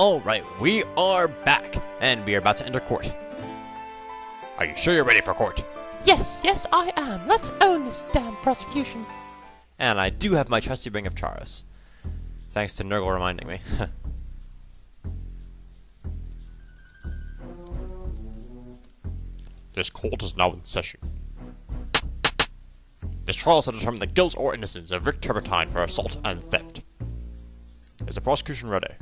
Alright, we are back, and we are about to enter court. Are you sure you're ready for court? Yes, I am. Let's own this damn prosecution. And I do have my trusty ring of Charos. Thanks to Nurgle reminding me. This court is now in session. This trial is to determine the guilt or innocence of Rick Turpentine for assault and theft. Is the prosecution ready?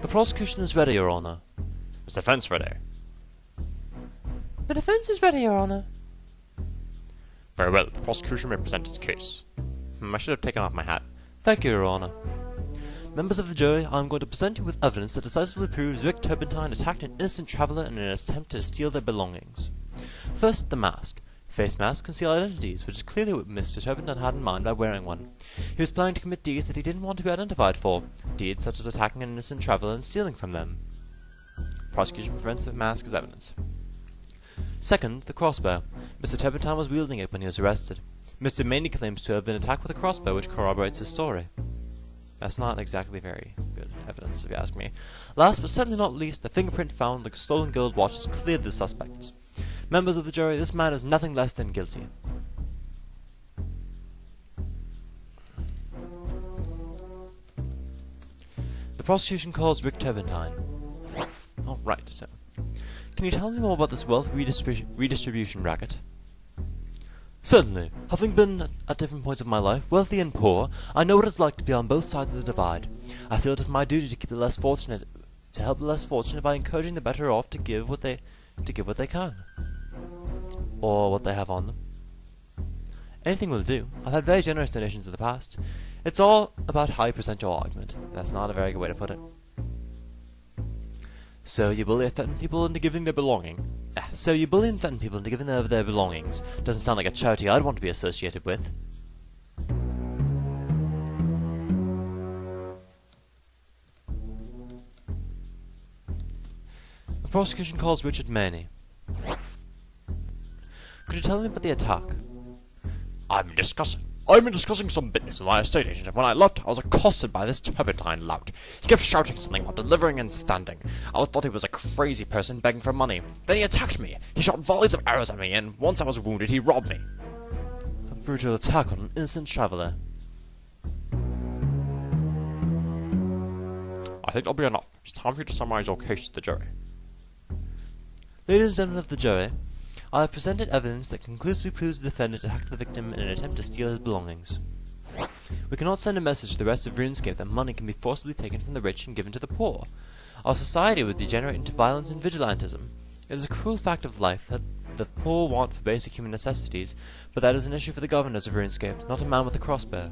The prosecution is ready, Your Honor. Is the defense ready? The defense is ready, Your Honor. Very well, the prosecution may present its case. I should have taken off my hat. Thank you, Your Honor. Members of the jury, I am going to present you with evidence that decisively proves Rick Turpentine attacked an innocent traveller in an attempt to steal their belongings. First, the mask. Face masks conceal identities, which is clearly what Mr. Turpentine had in mind by wearing one. He was planning to commit deeds that he didn't want to be identified for, deeds such as attacking an innocent traveller and stealing from them. Prosecution presents the mask as evidence. Second, the crossbow. Mr. Turpentine was wielding it when he was arrested. Mr. Maney claims to have been attacked with a crossbow, which corroborates his story. That's not exactly very good evidence, if you ask me. Last but certainly not least, the fingerprint found on the stolen gold watch is clearly the suspect's. Members of the jury, this man is nothing less than guilty. The prosecution calls Rick Turpentine. Alright, so. Can you tell me more about this wealth redistribution racket? Certainly. Having been at different points of my life, wealthy and poor, I know what it's like to be on both sides of the divide. I feel it is my duty to keep the less fortunate, to help the less fortunate by encouraging the better off to give what they can. Or what they have on them. Anything will do. I've had very generous donations in the past. It's all about how you present your argument. That's not a very good way to put it. So you bully and threaten people into giving their belongings. Doesn't sound like a charity I'd want to be associated with. The prosecution calls Richard Maney. Could you tell me about the attack? I've been discussing some business with my estate agent, and when I left, I was accosted by this Turpentine lout. He kept shouting something about delivering and standing. I thought he was a crazy person begging for money. Then he attacked me. He shot volleys of arrows at me, and once I was wounded, he robbed me. A brutal attack on an innocent traveller. I think that'll be enough. It's time for you to summarize your case to the jury. Ladies and gentlemen of the jury, I have presented evidence that conclusively proves the defendant attacked the victim in an attempt to steal his belongings. We cannot send a message to the rest of Runescape that money can be forcibly taken from the rich and given to the poor. Our society would degenerate into violence and vigilantism. It is a cruel fact of life that the poor want for basic human necessities, but that is an issue for the governors of Runescape, not a man with a crossbow.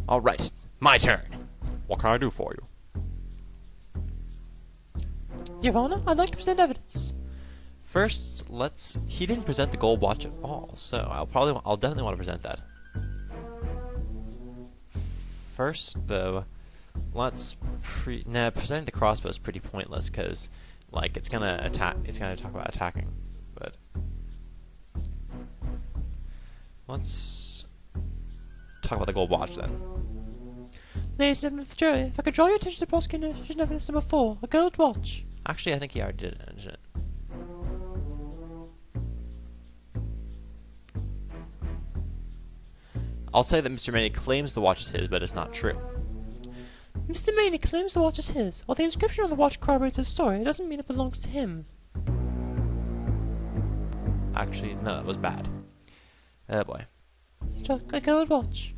Alright, my turn. What can I do for you? Your Honor, I'd like to present evidence. First, he didn't present the gold watch at all, so I'll definitely want to present that. First, though, presenting the crossbow is pretty pointless, because, like, it's gonna talk about attacking, but let's talk about the gold watch, then. Ladies and gentlemen of the jury, if I could draw your attention to prosecution evidence number 4, a gold watch. Actually, I think he already did mention it. I'll say that Mr. Maney claims the watch is his, but it's not true. Mr. Maney claims the watch is his. While the inscription on the watch corroborates his story, it doesn't mean it belongs to him. Actually, no, that was bad. Oh boy. Just a gold watch.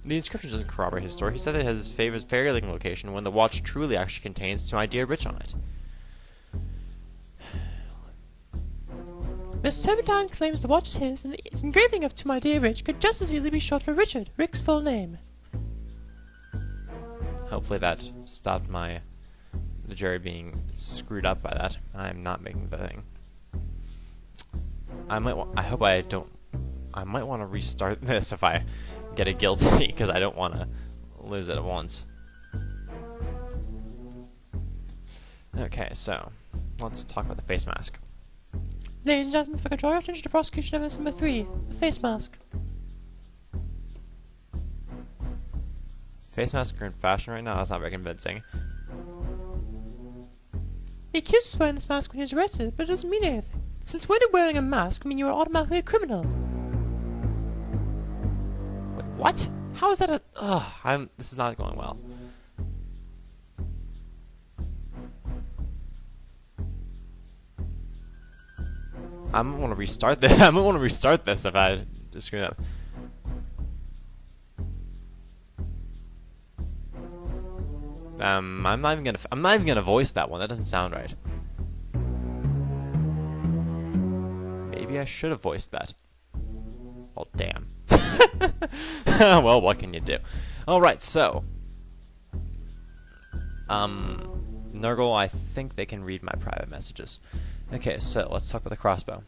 The inscription doesn't corroborate his story. He said it has his favorite fairy-link location when the watch truly actually contains "To My Dear Rich" on it. Mr. Turpentine claims the watch is his, and the engraving of "To My Dear Rich" could just as easily be short for Richard, Rick's full name. Hopefully that stopped the jury being screwed up by that. I'm not making the thing. I might want to restart this if I get it guilty, because I don't want to lose it at once. Okay, so let's talk about the face mask. Ladies and gentlemen, if I could draw your attention to prosecution evidence number 3, a face mask. Face masks are in fashion right now? That's not very convincing. The accused was wearing this mask when he was arrested, but it doesn't mean anything. Since when did wearing a mask mean you are automatically a criminal? Wait, what? How is that a... Ugh, this is not going well. I'm gonna want to restart this. I'm gonna want to restart this if I just screw it up. I'm not even gonna voice that one. That doesn't sound right. Maybe I should have voiced that. Well, damn. Well, what can you do? All right, so Nurgle, I think they can read my private messages. Okay, so let's talk about the crossbow.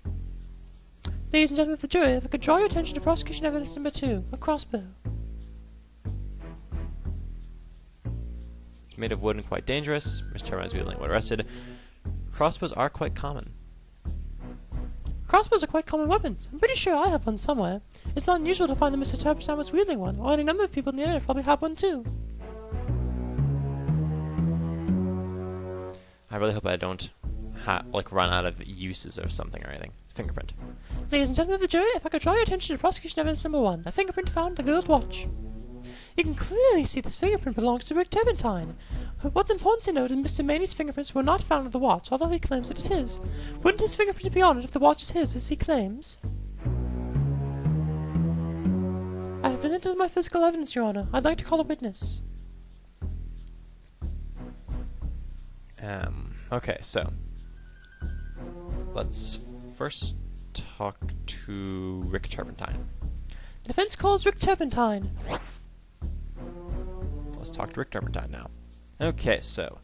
Ladies and gentlemen of the jury, if I could draw your attention to prosecution evidence number 2, a crossbow. It's made of wood and quite dangerous. Mr. Turpentine is wielding when arrested. Crossbows are quite common. Crossbows are quite common weapons. I'm pretty sure I have one somewhere. It's not unusual to find that Mr. Turpentine was wielding one, or any number of people in the area probably have one too. I really hope I don't run out of uses or something or anything. Fingerprint. Ladies and gentlemen of the jury, if I could draw your attention to prosecution evidence number 1, a fingerprint found in the gold watch. You can clearly see this fingerprint belongs to Rick Turpentine. What's important to note is Mr. Maney's fingerprints were not found on the watch, although he claims it is his. Wouldn't his fingerprint be on it if the watch is his, as he claims? I have presented my physical evidence, Your Honor. I'd like to call a witness. Okay, so let's first talk to Rick Turpentine. The defense calls Rick Turpentine. Let's talk to Rick Turpentine now. Okay, so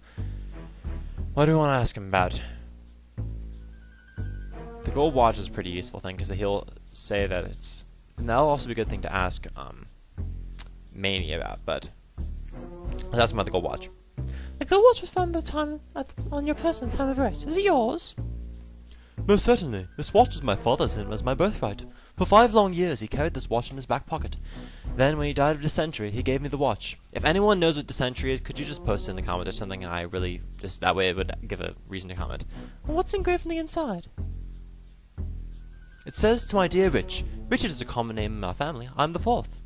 what do we want to ask him about? The gold watch is a pretty useful thing because he'll say that it's... And that'll also be a good thing to ask Maney about, but let's ask him about the gold watch. The gold watch was found on your person at the time of arrest. Is it yours? Most certainly. This watch was my father's and was my birthright. For 5 long years he carried this watch in his back pocket. Then, when he died of dysentery, he gave me the watch. If anyone knows what dysentery is, could you just post it in the comments or something? I really, just that way it would give a reason to comment. What's engraved on the inside? It says, "To my dear Rich." Richard is a common name in my family. I'm the 4th.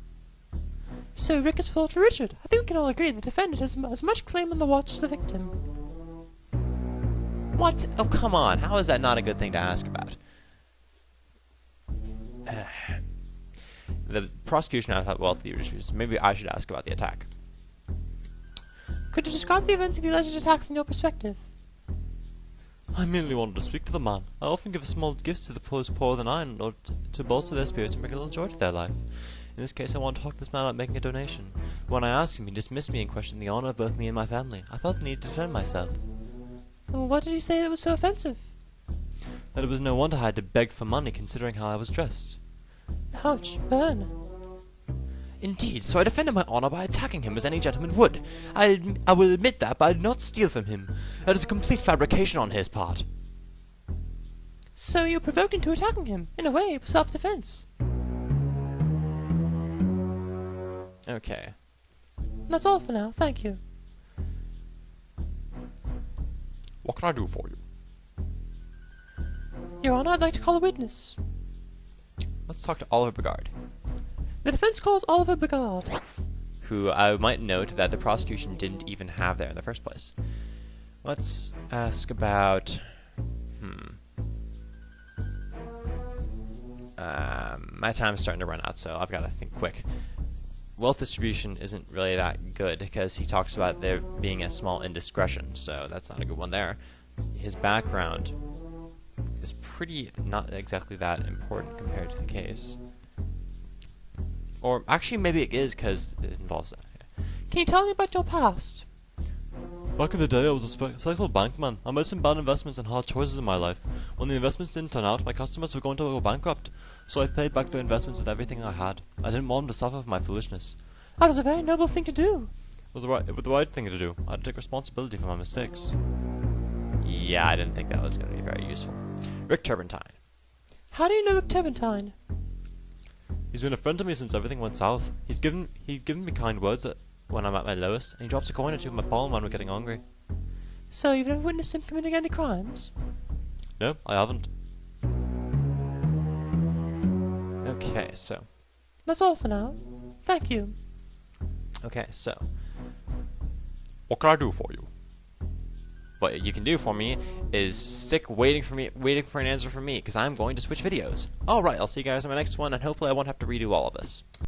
So Rick is full for Richard. I think we can all agree the defendant has as much claim on the watch as the victim. What? Oh, come on. How is that not a good thing to ask about? The prosecution asked about wealthy issues. Maybe I should ask about the attack. Could you describe the events of the alleged attack from your perspective? I merely wanted to speak to the man. I often give small gifts to the poorer than I in order to bolster their spirits and bring a little joy to their life. In this case, I wanted to talk to this man about making a donation. When I asked him, he dismissed me and questioned the honor of both me and my family. I felt the need to defend myself. What did he say that was so offensive? That it was no wonder I had to beg for money considering how I was dressed. Ouch, burn. Indeed, so I defended my honor by attacking him as any gentleman would. I will admit that, but I did not steal from him. That is a complete fabrication on his part. So you provoked him to attacking him. In a way, it was self-defense. Okay. That's all for now, thank you. What can I do for you? Your Honor, I'd like to call a witness. Let's talk to Oliver Bigard. The defense calls Oliver Bigard. Who I might note that the prosecution didn't even have there in the first place. Let's ask about... my time's starting to run out, so I've got to think quick. Wealth distribution isn't really that good, because he talks about there being a small indiscretion, so that's not a good one there. His background is not exactly that important compared to the case. Or, actually, maybe it is, because it involves that. Can you tell me about your past? Back in the day, I was a successful bankman. I made some bad investments and hard choices in my life. When the investments didn't turn out, my customers were going to go bankrupt. So I paid back their investments with everything I had. I didn't want them to suffer for my foolishness. That was a very noble thing to do. It was the right thing to do. I had to take responsibility for my mistakes. Yeah, I didn't think that was going to be very useful. Rick Turpentine. How do you know Turpentine? He's been a friend to me since everything went south. He'd given me kind words when I'm at my lowest, and he drops a coin or two in my palm when we're getting hungry. So you've never witnessed him committing any crimes? No, I haven't. Okay, so that's all for now. Thank you. Okay, so What can I do for you? what you can do for me is stick waiting for an answer from me, because I'm going to switch videos. Alright, I'll see you guys in my next one, and hopefully I won't have to redo all of this.